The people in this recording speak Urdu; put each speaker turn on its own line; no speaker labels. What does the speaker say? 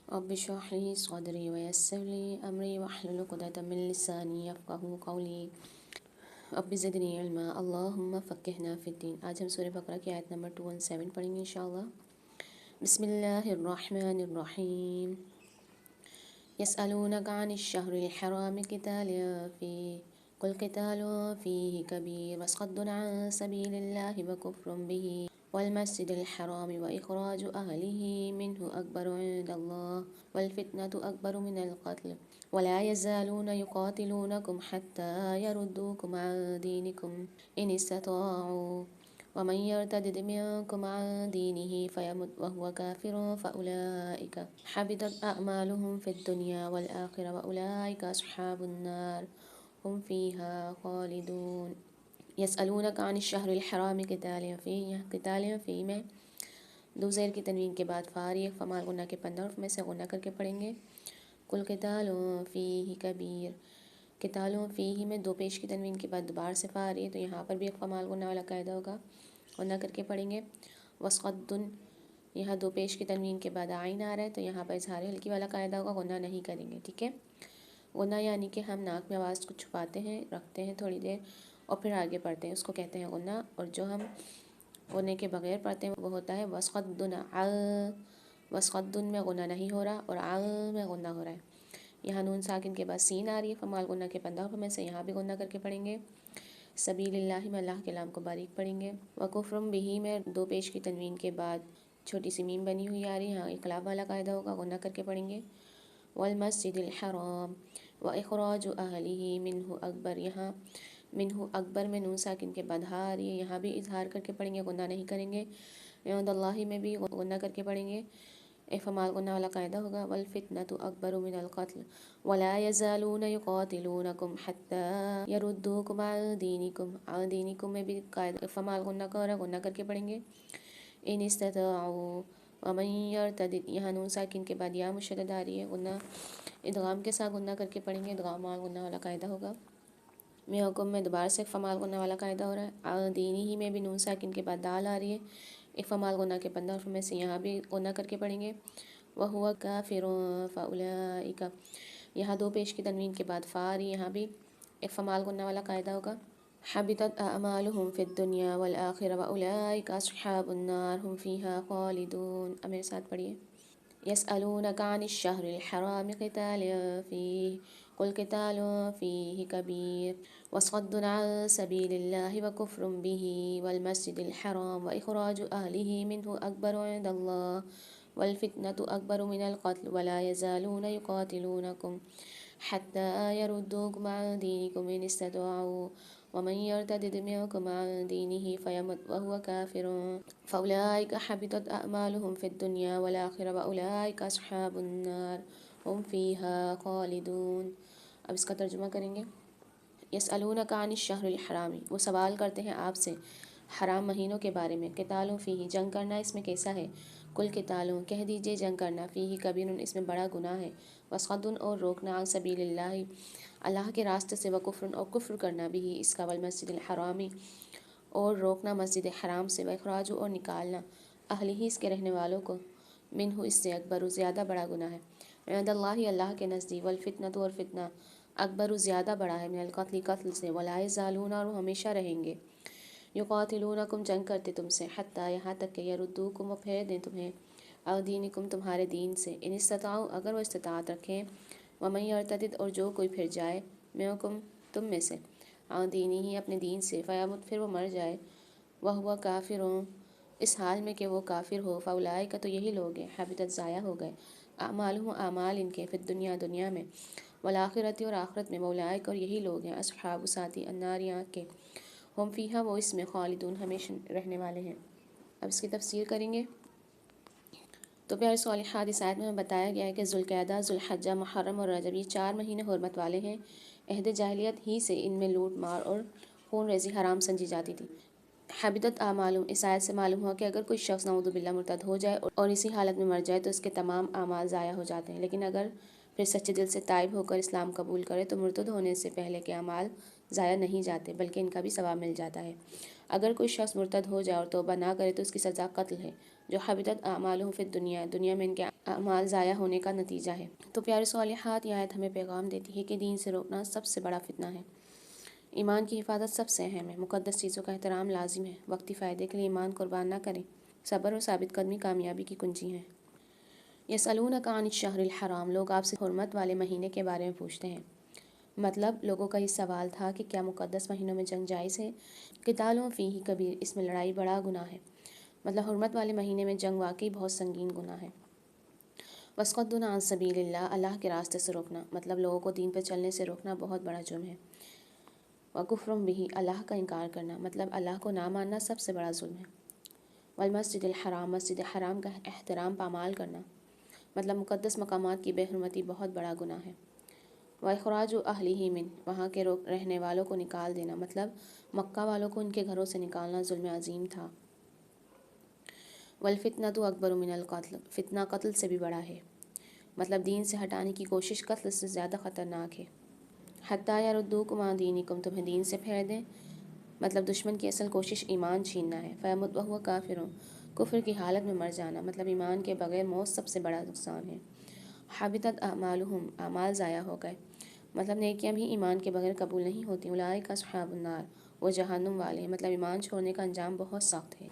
رب اشرح لي صدري ويسر لي أمري واحلل عقدة من لساني يفقهوا قولي رب زدني علما اللهم فقهنا في الدين۔ آج ہم سورہ بقرہ کی آیت نمبر 217 پڑھیں گے انشاءاللہ۔ بسم اللہ الرحمن الرحیم۔ يسألونك عن الشهر الحرام قتال فيه قل قتال فيه كبير وصد عن سبيل الله وكفر به والمسجد الحرام وإخراج أهله منه أكبر عند الله والفتنة أكبر من القتل ولا يزالون يقاتلونكم حتى يردوكم عن دينكم إن استطاعوا ومن يرتد منكم عن دينه فيمت وهو كافر فأولئك حبطت أعمالهم في الدنيا والآخرة وأولئك أصحاب النار هم فيها خالدون۔ یسألونک عن الشہر الحرام قتال فیہ، یہاں قتال فیہ میں دو زیر کی تنوین کے بعد فاری فمال غنہ کے 15 حرف میں سے غنہ کر کے پڑھیں گے۔ کل قتال فیہ کبیر، قتال فیہ میں دو پیش کی تنوین کے بعد دوبارہ سے فاری، تو یہاں پر بھی فمال غنہ والا قاعدہ ہوگا، غنہ کر کے پڑھیں گے۔ وصد، یہاں دو پیش کی تنوین کے بعد عین آ رہا ہے تو یہاں پر اظہار ہلکی والا قاعدہ ہوگا، غنہ نہیں کریں گے، ٹھیک ہے۔ غنہ یعنی کہ ہم ناک میں آواز کو چھپاتے ہیں، رکھتے ہیں تھوڑی دیر اور پھر آگے پڑھتے ہیں، اس کو کہتے ہیں غنہ۔ اور جو ہم غنے کے بغیر پڑھتے ہیں وہ ہوتا ہے وصدن ع، وصدن میں غنہ نہیں ہو رہا اور ع میں غنہ ہو رہا ہے۔ یہاں نون ساکن کے بعد سین آ رہی ہے فمال غنہ کے 15 حرف میں سے، یہاں بھی غنہ کر کے پڑھیں گے۔ سبیل اللہ میں اللہ کے نام کو باریک پڑھیں گے۔ وکفرم بہ میں دو پیش کی تنوین کے بعد چھوٹی سی میم بنی ہوئی آ رہی ہے، یہاں انقلاب والا قاعدہ ہوگا، غنہ کر کے پڑھیں گے۔ والمسجد الحرام واخراج اہلہ منہ اکبر، یہاں منہ اکبر میں نون ساکن کے بعد ہا آ رہی ہے، یہاں بھی اظہار کر کے پڑھیں گے، غنہ نہیں کریں گے۔ عند اللہ میں بھی غنہ کر کے پڑھیں گے، فمال غنہ والا قاعدہ ہوگا۔ والفتنة اکبر من القتل ولا يزالون يقاتلونكم حتى يردوكم عن دينكم، عن دينكم میں بھی قاعدہ فمال غنہ کا ہو رہا ہے، غنہ کر کے پڑھیں گے۔ ان استطاعوا ومن يرتد، یہاں نون ساکن کے بعد یا مشدد آ رہی ہے، غنہ ادغام کے ساتھ غنہ کر کے پڑھیں گے، ادغام مال غنہ والا قاعدہ ہوگا۔ میں حکم میں دوبارہ سے فمال غنہ والا قاعدہ ہو رہا ہے۔ دینی ہی میں بھی نون ساکن کے بعد دال آ رہی ہے، ایک فمال غنہ کے 15 حرف میں سے، یہاں بھی غنہ کر کے پڑھیں گے۔ وَهُوَ كَافِرٌ فَأُولَئِكَ، یہاں دو پیش کی تنوین کے بعد فا آ رہی ہے، یہاں بھی ایک فمال غنہ والا قاعدہ ہوگا۔ حبطت اعمالهم في الدنيا والآخرة وأولئك أصحاب النار هم فيها خالدون۔ اب میرے ساتھ پڑھیے۔ يسألونك عن الشهر الحرام قتال فيه قل قتال فيه كبير وصد عن سبيل الله وكفر به والمسجد الحرام وإخراج أهله منه أكبر عند الله والفتنة أكبر من القتل ولا يزالون يقاتلونكم حتى يردوكم عن دينكم إن استطاعوا ومن يرتد منكم عن دينه فيمت وهو كافر فأولئك حبطت أعمالهم في الدنيا والآخرة وأولئك أصحاب النار هم فيها خالدون۔ اب اس کا ترجمہ کریں گے۔ یسألونک عن الشہر الحرام، وہ سوال کرتے ہیں آپ سے حرام مہینوں کے بارے میں۔ قتال فیہ، جنگ کرنا اس میں کیسا ہے؟ کل قتال، کہہ دیجئے جنگ کرنا، فیہ کبیر، اس میں بڑا گناہ ہے۔ وصد، اور روکنا، عن سبیل اللہ، اللہ کے راستے سے، وکفر، اور کفر کرنا، بھی اس کا، والمسجد الحرامی، اور روکنا مسجد حرام سے، واخراج، اور نکالنا، اہلہ، اس کے رہنے والوں کو، منہ، اس سے، اکبر، زیادہ بڑا گناہ ہے۔ عند اللہ، اللہ کے نزدیک، والفتنة، اور فتنہ، اکبر، زیادہ بڑا ہے، من القتل، قتل سے، ولا یزالون، اور وہ ہمیشہ رہیں گے، یقاتلونکم، جنگ کرتے تم سے، حتی، یہاں تک کہ یردوکم، وہ پھیر دیں تمہیں، عن دینکم، تمہارے دین سے، ان استطاعوا، اگر وہ استطاعت رکھیں، ومن یرتد، اور جو کوئی پھر جائے، منکم، تم میں سے، عن دینہ، اپنے دین سے، فیمت، پھر وہ مر جائے، وہو کافر، اس حال میں کہ وہ کافر ہو، فاولئک، تو یہی لوگ ہیں، حبطت، ضائع ہو گئے، اعمالہم، اعمال ان کے، فی الدنیا، دنیا میں، والآخرۃ، اور آخرت میں، واولئک، اور یہی لوگ ہیں، اصحاب، ساتھی، النار، آگ کے، ہم فیہا، وہ اس میں، خالدون، ہمیشہ رہنے والے ہیں۔ اب اس کی تفسیر کریں گے۔ تو پیارے صالحات، اس آیت میں ہمیں بتایا گیا ہے کہ ذوالقعدہ، ذوالحجہ، محرم اور رجب، یہ 4 مہینے حرمت والے ہیں۔ عہد جاہلیت ہی سے ان میں لوٹ مار اور خون ریزی حرام سمجھی جاتی تھی۔ حبطت اعمالہم، اس آیت سے معلوم ہوا کہ اگر کوئی شخص نعوذ باللہ مرتد ہو جائے اور اسی حالت میں مر جائے تو اس کے تمام اعمال ضائع ہو جاتے ہیں، لیکن اگر پھر سچے دل سے تائب ہو کر اسلام قبول کرے تو مرتد ہونے سے پہلے کے اعمال ضائع نہیں جاتے بلکہ ان کا بھی ثواب مل جاتا ہے۔ اگر کوئی شخص مرتد ہو جائے اور توبہ نہ کرے تو اس کی سزا قتل ہے۔ جو حبطت اعمالہم فی الدنیا، دنیا میں ان کے اعمال ضائع ہونے کا نتیجہ ہے۔ تو پیارے صالحات، یہ آیت ہمیں پیغام دیتی ہے کہ دین سے روکنا سب سے بڑا فتنہ ہے۔ ایمان کی حفاظت سب سے اہم ہے۔ مقدس چیزوں کا احترام لازم ہے۔ وقتی فائدے کے لیے ایمان قربان نہ کریں۔ صبر اور ثابت قدمی کامیابی کی کنجی ہیں۔ یسألونک عن الشہر الحرام، لوگ آپ سے حرمت والے مہینے کے بارے میں پوچھتے ہیں۔ مطلب لوگوں کا یہ سوال تھا کہ کیا مقدس مہینوں میں جنگ جائز ہے؟ قتال فیہ کبیر، اس میں لڑائی بڑا گناہ ہے۔ مطلب حرمت والے مہینے میں جنگ واقعی بہت سنگین گناہ ہے۔ وصد عن سبیل اللہ، اللہ کے راستے سے روکنا، مطلب لوگوں کو دین پہ چلنے سے روکنا بہت بڑا جرم ہے۔ وکفر بہ، اللہ کا انکار کرنا، مطلب اللہ کو نہ ماننا سب سے بڑا ظلم ہے۔ والمسجد الحرام، مسجد حرام کا احترام پامال کرنا، مطلب مقدس مقامات کی بے حرمتی بہت بڑا گناہ ہے۔ واخراج اہلہ من، وہاں کے رہنے والوں کو نکال دینا، مطلب مکہ والوں کو ان کے گھروں سے نکالنا ظلم عظیم تھا۔ والفتنۃ اکبر من القتل، فتنہ قتل سے بھی بڑا ہے، مطلب دین سے ہٹانے کی کوشش قتل سے زیادہ خطرناک ہے۔ حتیٰ یردوکم عن دینکم، تمہیں دین سے پھیر دیں، مطلب دشمن کی اصل کوشش ایمان چھیننا ہے۔ فیمت وہو کافر، کفر کی حالت میں مر جانا، مطلب ایمان کے بغیر موت سب سے بڑا نقصان ہے۔ حبطت اعمالہم، اعمال ضائع ہو گئے، مطلب نیکیاں بھی ایمان کے بغیر قبول نہیں ہوتی۔ اولئک اصحاب النار، وہ جہنم والے ہیں، مطلب ایمان چھوڑنے کا انجام بہت سخت ہے۔